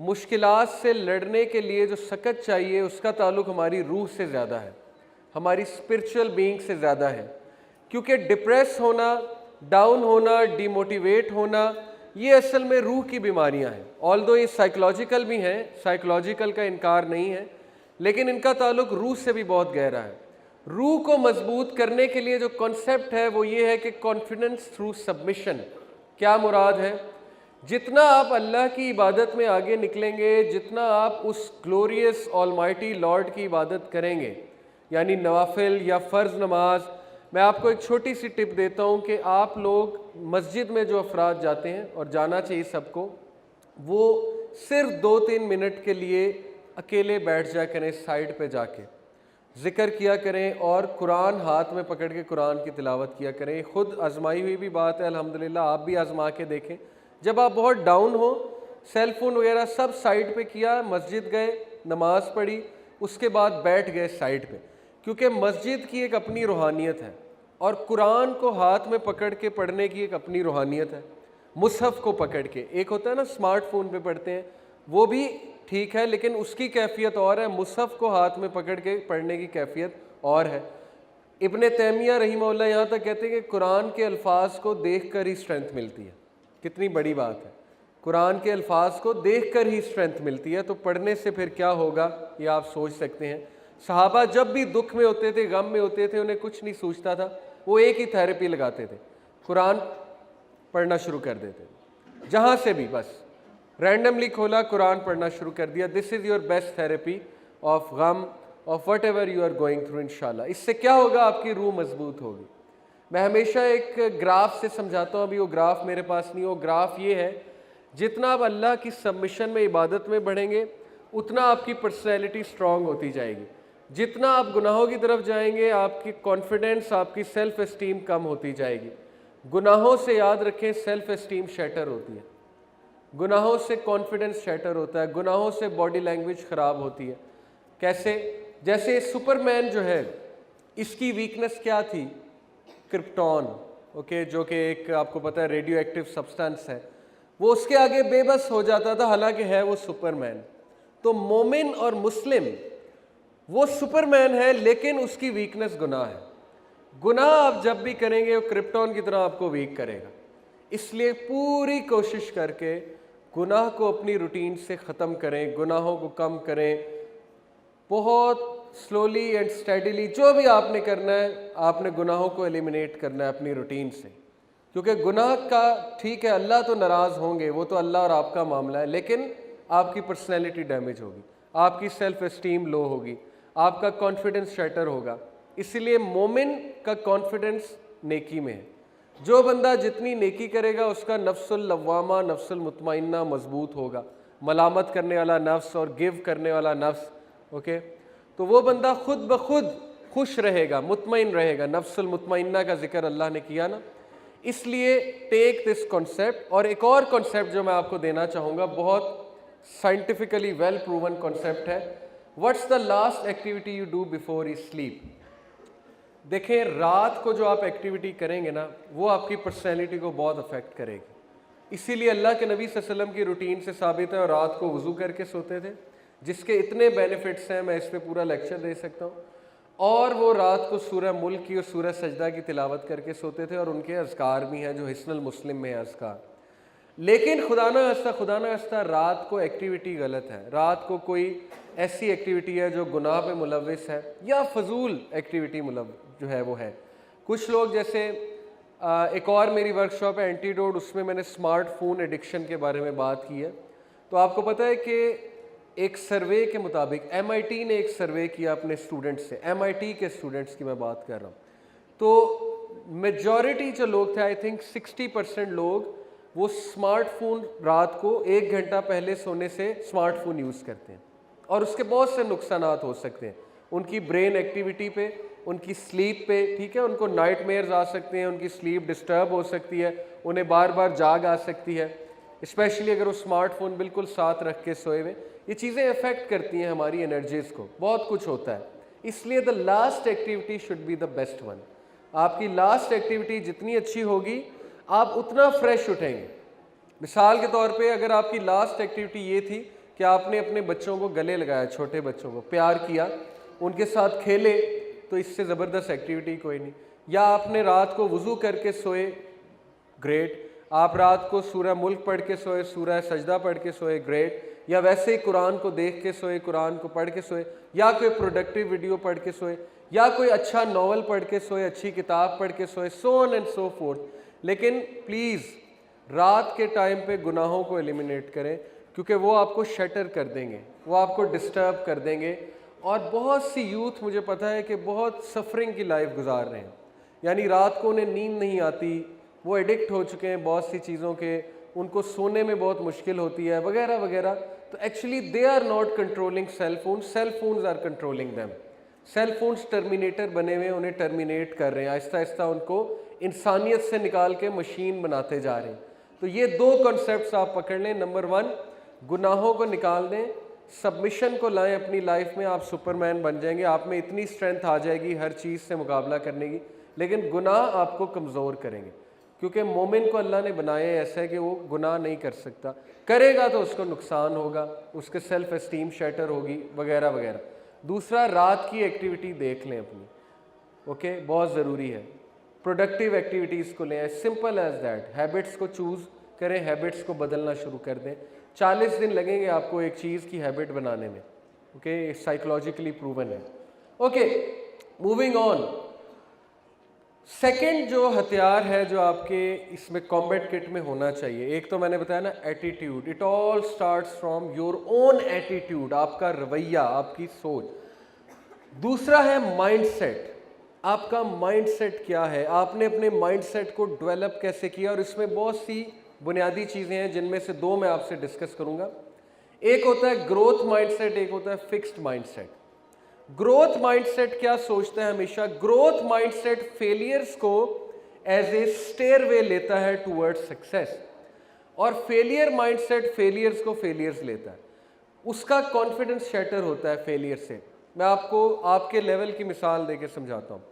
मुश्किलात से लड़ने के लिए जो सकत चाहिए उसका ताल्लुक हमारी रूह से ज़्यादा है, हमारी स्पिरिचुअल बीइंग से ज़्यादा है। क्योंकि डिप्रेस होना, डाउन होना, डिमोटिवेट होना, ये असल में रूह की बीमारियां हैं। ऑल्दो ये साइकोलॉजिकल भी हैं, साइकोलॉजिकल का इनकार नहीं है, लेकिन इनका ताल्लुक रूह से भी बहुत गहरा है। रूह को मजबूत करने के लिए जो कॉन्सेप्ट है वो ये है कि कॉन्फिडेंस थ्रू सबमिशन। क्या मुराद है? जितना आप अल्लाह की इबादत में आगे निकलेंगे, जितना आप उस ग्लोरियस ऑलमाइटी लॉर्ड की इबादत करेंगे, यानी नवाफिल या फ़र्ज़ नमाज। मैं आपको एक छोटी सी टिप देता हूँ कि आप लोग मस्जिद में जो अफराद जाते हैं, और जाना चाहिए सबको, वो सिर्फ 2-3 मिनट के लिए अकेले बैठ जा करें, साइड पे जाके ज़िक्र किया करें और कुरान हाथ में पकड़ के कुरान की तिलावत किया करें। ख़ुद आजमाई हुई भी बात है, अल्हम्दुलिल्लाह आप भी आजमा के देखें। जब आप बहुत डाउन हो, सेल फ़ोन वगैरह सब साइड पे किया, मस्जिद गए, नमाज़ पढ़ी, उसके बाद बैठ गए साइड पे, क्योंकि मस्जिद की एक अपनी रूहानियत है और कुरान को हाथ में पकड़ के पढ़ने की एक अपनी रूहानियत है। मुसहफ़ को पकड़ के, एक होता है ना स्मार्टफोन पे पढ़ते हैं, वो भी ठीक है, लेकिन उसकी कैफियत और है, मुसहफ़ को हाथ में पकड़ के पढ़ने की कैफियत और है। इब्ने तैमिया रहीमहुल्लाह यहाँ तक कहते हैं कि कुरान के अल्फाज को देख कर ही स्ट्रेंथ मिलती है। कितनी बड़ी बात है, कुरान के अल्फाज को देख कर ही स्ट्रेंथ मिलती है, तो पढ़ने से फिर क्या होगा ये आप सोच सकते हैं। सहाबा जब भी दुख में होते थे, गम में होते थे, उन्हें कुछ नहीं सूझता था, वो एक ही थेरेपी लगाते थे, कुरान पढ़ना शुरू कर देते। जहाँ से भी बस रैंडमली खोला, कुरान पढ़ना शुरू कर दिया। This is your best therapy of गम, of whatever you are going through इंशाल्लाह। इससे क्या होगा, आपकी रूह मजबूत होगी। मैं हमेशा एक ग्राफ से समझाता हूँ, अभी वो ग्राफ मेरे पास नहीं, वो ग्राफ ये है, जितना आप अल्लाह की सबमिशन में, इबादत में बढ़ेंगे, उतना आपकी पर्सनैलिटी स्ट्रांग होती जाएगी। जितना आप गुनाहों की तरफ जाएंगे, आपकी कॉन्फिडेंस, आपकी सेल्फ एस्टीम कम होती जाएगी। गुनाहों से याद रखें, सेल्फ एस्टीम शैटर होती है, गुनाहों से कॉन्फिडेंस शैटर होता है, गुनाहों से बॉडी लैंग्वेज ख़राब होती है। कैसे? जैसे सुपरमैन जो है, इसकी वीकनेस क्या थी? क्रिप्टॉन, ओके, जो कि एक आपको पता है रेडियो एक्टिव सब्सटेंस है। वो उसके आगे बेबस हो जाता था, हालांकि है वो सुपरमैन। तो मोमिन और मुस्लिम, वो सुपरमैन है लेकिन उसकी वीकनेस गुनाह है। गुनाह आप जब भी करेंगे वो क्रिप्टॉन की तरह आपको वीक करेगा। इसलिए पूरी कोशिश करके गुनाह को अपनी रूटीन से ख़त्म करें, गुनाहों को कम करें, बहुत स्लोली एंड स्टेडीली। जो भी आपने करना है, आपने गुनाहों को एलिमिनेट करना है अपनी रूटीन से, क्योंकि गुनाह का ठीक है, अल्लाह तो नाराज़ होंगे, वो तो अल्लाह और आपका मामला है, लेकिन आपकी पर्सनैलिटी डैमेज होगी, आपकी सेल्फ एस्टीम लो होगी, आपका कॉन्फिडेंस शैटर होगा। इसलिए मोमिन का कॉन्फिडेंस नेकी में है। जो बंदा जितनी नेकी करेगा, उसका नफ्सुल लव्वामा, नफ्सुल मुतमइन्ना मजबूत होगा। मलामत करने वाला नफ्स और गिव करने वाला नफ्स, ओके, तो वो बंदा खुद ब खुद खुश रहेगा, मुतमइन रहेगा। नफ्सुल मुतमइन्ना का जिक्र अल्लाह ने किया ना, इसलिए टेक दिस कॉन्सेप्ट। और एक और कॉन्सेप्ट जो मैं आपको देना चाहूँगा, बहुत साइंटिफिकली वेल प्रूवन कॉन्सेप्ट है। What's the last activity you do before you sleep? देखें, रात को जो आप एक्टिविटी करेंगे ना, वो आपकी पर्सनैलिटी को बहुत अफेक्ट करेगी। इसीलिए अल्लाह के नबी सल्लल्लाहु अलैहि वसल्लम की रूटीन से साबित है, और रात को वज़ू करके सोते थे, जिसके इतने बेनिफिट्स हैं, मैं इस पर पूरा लेक्चर दे सकता हूँ। और वो रात को सूरह मुल्क की और सूरह सजदा की तिलावत करके सोते थे, और उनके अज़कार भी हैं जो हिस्नुल मुस्लिम में है अज़कार। लेकिन खुदा न हस्ता रात को एक्टिविटी गलत है, रात को कोई ऐसी एक्टिविटी है जो गुनाह पे मुलव्विस है, या फजूल एक्टिविटी जो है वो है। कुछ लोग, जैसे एक और मेरी वर्कशॉप है एंटीडोट, उसमें मैंने स्मार्टफोन एडिक्शन के बारे में बात की है। तो आपको पता है कि एक सर्वे के मुताबिक MIT ने एक सर्वे किया अपने स्टूडेंट्स से, MIT के स्टूडेंट्स की मैं बात कर रहा हूँ। तो मेजॉरिटी जो लोग थे, आई थिंक 60% लोग, वो स्मार्टफोन रात को 1 घंटा पहले सोने से स्मार्टफोन यूज़ करते हैं, और उसके बहुत से नुकसानात हो सकते हैं उनकी ब्रेन एक्टिविटी पे, उनकी स्लीप पे, ठीक है, उनको नाइटमेयर्स आ सकते हैं, उनकी स्लीप डिस्टर्ब हो सकती है, उन्हें बार बार जाग आ सकती है, स्पेशली अगर वो स्मार्टफोन बिल्कुल साथ रख के सोए हुए। ये चीज़ें अफेक्ट करती हैं हमारी एनर्जीज़ को, बहुत कुछ होता है। इसलिए the last activity should be the best one. आपकी लास्ट एक्टिविटी जितनी अच्छी होगी, आप उतना फ्रेश उठेंगे। मिसाल के तौर पे, अगर आपकी लास्ट एक्टिविटी ये थी कि आपने अपने बच्चों को गले लगाया, छोटे बच्चों को प्यार किया, उनके साथ खेले, तो इससे ज़बरदस्त एक्टिविटी कोई नहीं। या आपने रात को वज़ू करके सोए, ग्रेट। आप रात को सूरह मुल्क पढ़ के सोए, सूरह सजदा पढ़ के सोए, ग्रेट। या वैसे ही कुरान को देख के सोए, कुरान को पढ़ के सोए, या कोई प्रोडक्टिव वीडियो पढ़ के सोए, या कोई अच्छा नॉवल पढ़ के सोए, अच्छी किताब पढ़ के सोए, so on and so fourth. लेकिन प्लीज़ रात के टाइम पे गुनाहों को एलिमिनेट करें, क्योंकि वो आपको शटर कर देंगे, वो आपको डिस्टर्ब कर देंगे। और बहुत सी यूथ, मुझे पता है कि बहुत सफरिंग की लाइफ गुजार रहे हैं, यानी रात को उन्हें नींद नहीं आती, वो एडिक्ट हो चुके हैं बहुत सी चीज़ों के, उनको सोने में बहुत मुश्किल होती है वगैरह वगैरह। तो actually they are not controlling cell phones are controlling them. Cell phones terminator बने हुए, उन्हें टर्मिनेट कर रहे हैं, आहिस्ता आहिस्ता उनको इंसानियत से निकाल के मशीन बनाते जा रहे हैं। तो ये दो कॉन्सेप्ट्स आप पकड़ लें। नंबर 1, गुनाहों को निकाल दें, सबमिशन को लाएं अपनी लाइफ में, आप सुपरमैन बन जाएंगे, आप में इतनी स्ट्रेंथ आ जाएगी हर चीज़ से मुकाबला करने की। लेकिन गुनाह आपको कमज़ोर करेंगे, क्योंकि मोमिन को अल्लाह ने बनाया ऐसा है कि वो गुनाह नहीं कर सकता, करेगा तो उसको नुकसान होगा, उसके सेल्फ एस्टीम शैटर होगी वगैरह वगैरह। दूसरा, रात की एक्टिविटी देख लें अपनी, ओके, बहुत ज़रूरी है। प्रोडक्टिव एक्टिविटीज़ को लें, सिंपल एज दैट। हैबिट्स को चूज़ करें, हैबिट्स को बदलना शुरू कर दें। 40 दिन लगेंगे आपको एक चीज़ की हैबिट बनाने में, ओके, साइकोलॉजिकली प्रूवन है। Okay, moving on. सेकंड जो हथियार है जो आपके इसमें कॉम्बैट किट में होना चाहिए, एक तो मैंने बताया ना, attitude. It all starts from your own attitude, आपका रवैया, आपकी सोच। दूसरा है माइंडसेट। आपका माइंडसेट क्या है, आपने अपने माइंडसेट को डेवलप कैसे किया, और इसमें बहुत सी बुनियादी चीज़ें हैं जिनमें से 2 मैं आपसे डिस्कस करूंगा। एक होता है ग्रोथ माइंडसेट, एक होता है फिक्स्ड माइंडसेट। ग्रोथ माइंडसेट क्या सोचता है हमेशा? ग्रोथ माइंडसेट फेलियर्स को एज ए स्टेयरवे लेता है टुवर्ड्स सक्सेस, और फेलियर माइंडसेट फेलियर्स को फेलियर्स लेता है, उसका कॉन्फिडेंस शैटर होता है फेलियर से। मैं आपको आपके लेवल की मिसाल देके समझाता हूँ।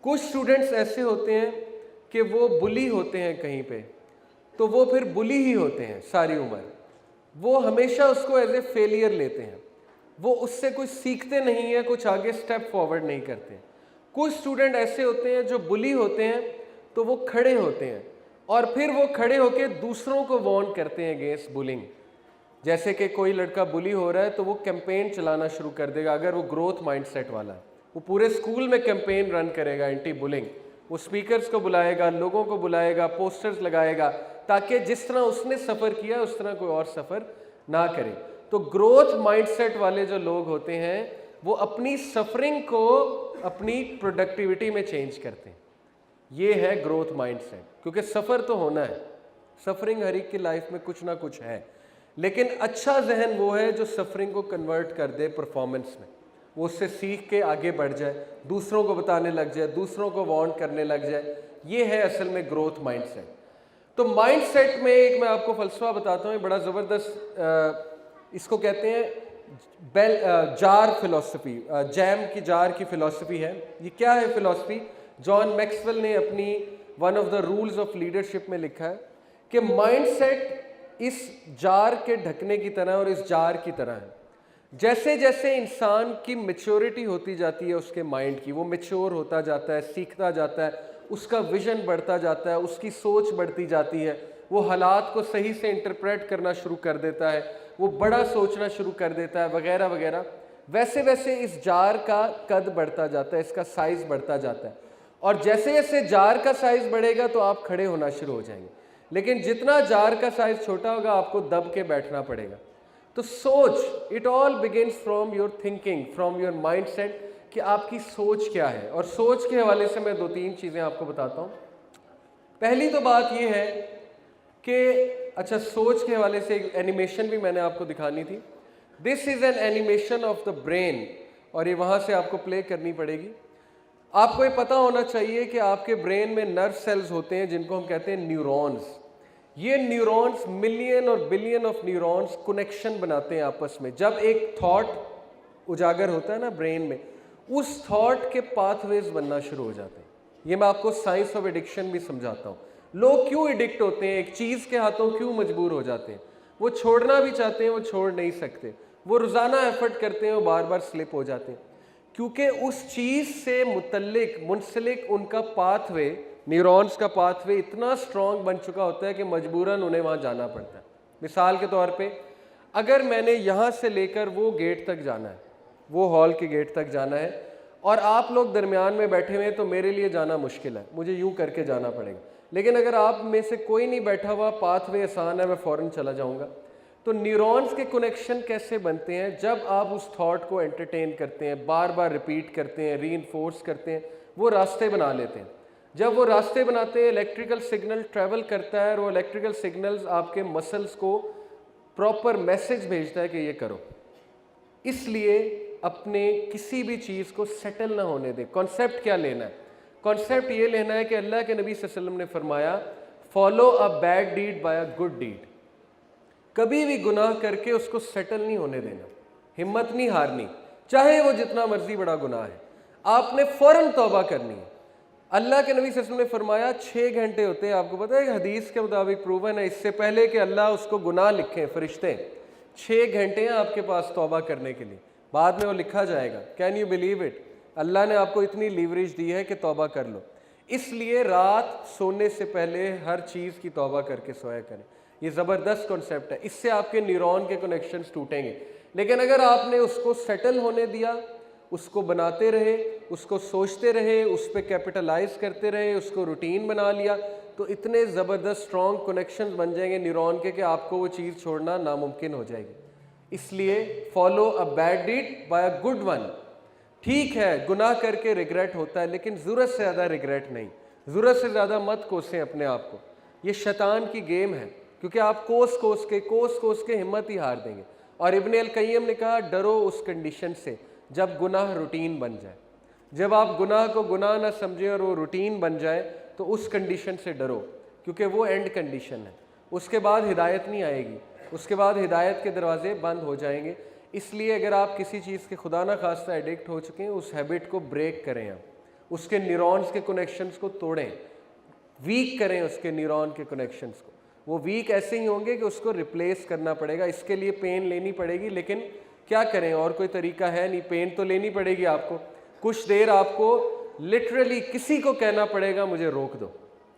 कुछ स्टूडेंट्स ऐसे होते हैं कि वो बुली होते हैं कहीं पे, तो वो फिर बुली ही होते हैं सारी उम्र, वो हमेशा उसको एज ए फेलियर लेते हैं, वो उससे कुछ सीखते नहीं है, कुछ आगे स्टेप फॉरवर्ड नहीं करते। कुछ स्टूडेंट ऐसे होते हैं जो बुली होते हैं, तो वो खड़े होते हैं और फिर वो खड़े होकर दूसरों को वार्न करते हैं अगेंस्ट बुलिंग। जैसे कि कोई लड़का बुली हो रहा है तो वो कैंपेन चलाना शुरू कर देगा, अगर वो ग्रोथ माइंडसेट वाला है, वो पूरे स्कूल में कैंपेन रन करेगा एंटी बुलिंग। वो स्पीकर्स को बुलाएगा, लोगों को बुलाएगा, पोस्टर्स लगाएगा, ताकि जिस तरह उसने सफ़र किया उस तरह कोई और सफ़र ना करे। तो ग्रोथ माइंडसेट वाले जो लोग होते हैं वो अपनी सफरिंग को अपनी प्रोडक्टिविटी में चेंज करते हैं। ये है ग्रोथ माइंडसेट, क्योंकि सफ़र तो होना है, सफरिंग हर एक की लाइफ में कुछ ना कुछ है, लेकिन अच्छा जहन वो है जो सफरिंग को कन्वर्ट कर दे परफॉर्मेंस में, वो उससे सीख के आगे बढ़ जाए, दूसरों को बताने लग जाए, दूसरों को वार्न करने लग जाए। ये है असल में ग्रोथ माइंडसेट। तो माइंडसेट में एक मैं आपको फलसफा बताता हूँ, बड़ा ज़बरदस्त, इसको कहते हैं जार फिलॉसफी, जैम की जार की फिलॉसफी है। ये क्या है फिलॉसफी? जॉन मैक्सवेल ने अपनी one of the rules of leadership में लिखा है कि माइंडसेट इस जार के ढकने की तरह और इस जार की तरह है। जैसे जैसे इंसान की मैच्योरिटी होती जाती है उसके माइंड की, वो मैच्योर होता जाता है, सीखता जाता है, उसका विजन बढ़ता जाता है, उसकी सोच बढ़ती जाती है, वो हालात को सही से इंटरप्रेट करना शुरू कर देता है, वो बड़ा सोचना शुरू कर देता है वगैरह वगैरह। वैसे वैसे इस जार का कद बढ़ता जाता है, इसका साइज़ बढ़ता जाता है, और जैसे जैसे जार का साइज़ बढ़ेगा तो आप खड़े होना शुरू हो जाएंगे, लेकिन जितना जार का साइज़ छोटा होगा आपको दब के बैठना पड़ेगा। तो सोच, it all begins from your thinking, from your mindset, कि आपकी सोच क्या है। और सोच के हवाले से मैं 2-3 चीज़ें आपको बताता हूँ। पहली तो बात यह है कि अच्छा, सोच के हवाले से एक एनिमेशन भी मैंने आपको दिखानी थी। This is an animation of the brain, और ये वहाँ से आपको प्ले करनी पड़ेगी। आपको ये पता होना चाहिए कि आपके ब्रेन में नर्व सेल्स होते हैं जिनको हम कहते हैं न्यूरॉन्स। ये न्यूरॉन्स, मिलियन और बिलियन ऑफ न्यूरॉन्स कनेक्शन बनाते हैं आपस में। जब एक थॉट उजागर होता है ना ब्रेन में, उस थॉट के पाथवेज बनना शुरू हो जाते हैं। ये मैं आपको साइंस ऑफ एडिक्शन भी समझाता हूँ। लोग क्यों एडिक्ट होते हैं, एक चीज़ के हाथों क्यों मजबूर हो जाते हैं? वो छोड़ना भी चाहते हैं, वो छोड़ नहीं सकते, वो रोज़ाना एफर्ट करते हैं, वो बार बार स्लिप हो जाते हैं, क्योंकि उस चीज़ से मुंसलिक उनका पाथवे, न्यूरॉन्स का पाथवे इतना स्ट्रॉन्ग बन चुका होता है कि मजबूरन उन्हें वहाँ जाना पड़ता है। मिसाल के तौर पे अगर मैंने यहाँ से लेकर वो गेट तक जाना है, वो हॉल के गेट तक जाना है, और आप लोग दरमियान में बैठे हुए हैं, तो मेरे लिए जाना मुश्किल है, मुझे यूँ करके जाना पड़ेगा। लेकिन अगर आप में से कोई नहीं बैठा हुआ, पाथवे आसान है, मैं फ़ौरन चला जाऊँगा। तो न्यूरॉन्स के कनेक्शन कैसे बनते हैं? जब आप उस थॉट को एंटरटेन करते हैं, बार बार रिपीट करते हैं, रीइंफोर्स करते हैं, वो रास्ते बना लेते हैं। जब वो रास्ते बनाते हैं, इलेक्ट्रिकल सिग्नल ट्रैवल करता है, और वो इलेक्ट्रिकल सिग्नल्स आपके मसल्स को प्रॉपर मैसेज भेजता है कि ये करो। इसलिए अपने किसी भी चीज़ को सेटल ना होने दें। कॉन्सेप्ट क्या लेना है? कॉन्सेप्ट ये लेना है कि अल्लाह के नबी सल्लल्लाहु अलैहि वसल्लम ने फरमाया, follow a bad deed by a good deed. कभी भी गुनाह करके उसको सेटल नहीं होने देना, हिम्मत नहीं हारनी, चाहे वो जितना मर्जी बड़ा गुनाह है, आपने फ़ौरन तौबा करनी है। अल्लाह के नबी सल्लल्लाहु अलैहि वसल्लम ने फरमाया 6 घंटे होते हैं, आपको पता है हदीस के मुताबिक प्रूवन है, इससे पहले कि अल्लाह उसको गुनाह लिखें फरिश्ते, 6 घंटे हैं आपके पास तौबा करने के लिए, बाद में वो लिखा जाएगा। Can you believe it? Allah ने आपको इतनी लीवरेज दी है कि तौबा कर लो। इसलिए रात सोने से पहले हर चीज़ की तौबा करके सोया करें। ये ज़बरदस्त कॉन्सेप्ट है, इससे आपके न्यूरॉन के कनेक्शंस टूटेंगे। लेकिन अगर आपने उसको सेटल होने दिया, उसको बनाते रहे, उसको सोचते रहे, उस पर कैपिटलाइज करते रहे, उसको रूटीन बना लिया, तो इतने ज़बरदस्त स्ट्रॉन्ग कनेक्शंस बन जाएंगे न्यूरॉन के कि आपको वो चीज़ छोड़ना नामुमकिन हो जाएगी। इसलिए follow a bad deed by a good one. ठीक है, गुनाह करके रिग्रेट होता है, लेकिन ज़रूरत से ज़्यादा रिग्रेट नहीं, ज़रूरत से ज़्यादा मत कोसें अपने आप को। ये शैतान की गेम है, क्योंकि आप कोस कोस के हिम्मत ही हार देंगे। और इब्न अल कय्यम ने कहा, डरो उस कंडीशन से जब गुनाह रूटीन बन जाए। जब आप गुनाह को गुनाह ना समझें और वो रूटीन बन जाए, तो उस कंडीशन से डरो, क्योंकि वो एंड कंडीशन है। उसके बाद हिदायत नहीं आएगी, उसके बाद हिदायत के दरवाजे बंद हो जाएंगे। इसलिए अगर आप किसी चीज़ के खुदा ना खास्ता एडिक्ट हो चुके हैं, उस हैबिट को ब्रेक करें, आप उसके न्यूरॉन्स के कनेक्शंस को तोड़ें, वीक करें उसके न्यूरॉन के कनेक्शंस को। वो वीक ऐसे ही होंगे कि उसको रिप्लेस करना पड़ेगा, इसके लिए पेन लेनी पड़ेगी। लेकिन क्या करें, और कोई तरीका है नहीं, पेन तो लेनी पड़ेगी आपको। कुछ देर आपको लिटरली किसी को कहना पड़ेगा मुझे रोक दो,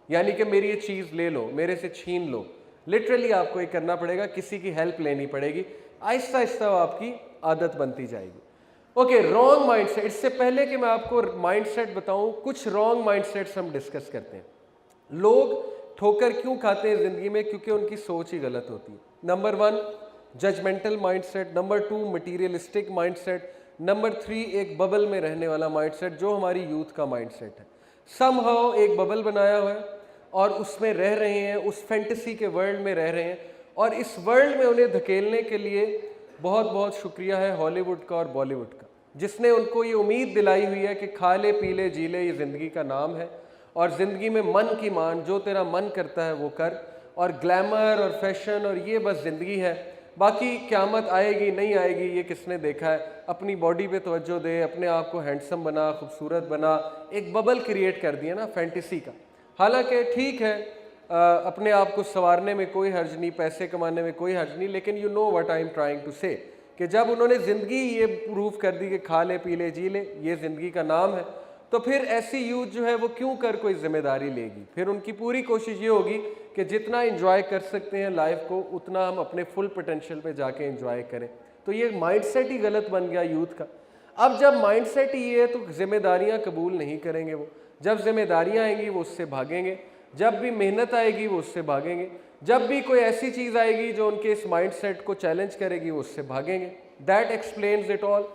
यानी कि मेरी ये चीज़ ले लो, मेरे से छीन लो। लिटरली आपको ये करना पड़ेगा, किसी की हेल्प लेनी पड़ेगी। आहिस्ता आहिस्ता आपकी आदत बनती जाएगी। Okay, wrong mindset. इससे पहले कि मैं आपको माइंडसेट बताऊं, कुछ रॉन्ग माइंडसेट्स हम डिस्कस करते हैं। लोग ठोकर क्यों खाते हैं ज़िंदगी में? क्योंकि उनकी सोच ही गलत होती है। Number 1 judgemental mindset, number 2 materialistic mindset, number 3 एक बबल में रहने वाला माइंडसेट, जो हमारी यूथ का माइंडसेट है। समहाउ एक बबल बनाया हुआ है और उसमें रह रहे हैं, उस फैंटेसी के वर्ल्ड में रह रहे हैं, और इस वर्ल्ड में उन्हें धकेलने के लिए बहुत बहुत शुक्रिया है हॉलीवुड का और बॉलीवुड का, जिसने उनको ये उम्मीद दिलाई हुई है कि खा ले पी ले जी ले, ये ज़िंदगी का नाम है, और ज़िंदगी में मन की मान, जो तेरा मन करता है वो कर, और ग्लैमर और फैशन और ये बस ज़िंदगी है, बाकी क़यामत आएगी नहीं आएगी ये किसने देखा है। अपनी बॉडी पे तवज्जो दे, अपने आप को हैंडसम बना, खूबसूरत बना, एक बबल क्रिएट कर दिया ना फैंटेसी का। हालांकि ठीक है, अपने आप को संवारने में कोई हर्ज नहीं, पैसे कमाने में कोई हर्ज नहीं, लेकिन you know what I am trying to say, कि जब उन्होंने ज़िंदगी ये प्रूव कर दी कि खा ले पी ले जी ले ये ज़िंदगी का नाम है, तो फिर ऐसी यूथ जो है वो क्यों कर कोई जिम्मेदारी लेगी। फिर उनकी पूरी कोशिश ये होगी कि जितना एंजॉय कर सकते हैं लाइफ को, उतना हम अपने फुल पोटेंशियल पे जाके एंजॉय करें। तो ये माइंडसेट ही गलत बन गया यूथ का। अब जब माइंडसेट ही है तो जिम्मेदारियां कबूल नहीं करेंगे वो। जब जिम्मेदारियां आएंगी वो उससे भागेंगे, जब भी मेहनत आएगी वो उससे भागेंगे, जब भी कोई ऐसी चीज़ आएगी जो उनके इस माइंडसेट को चैलेंज करेगी वो उससे भागेंगे। That explains it all.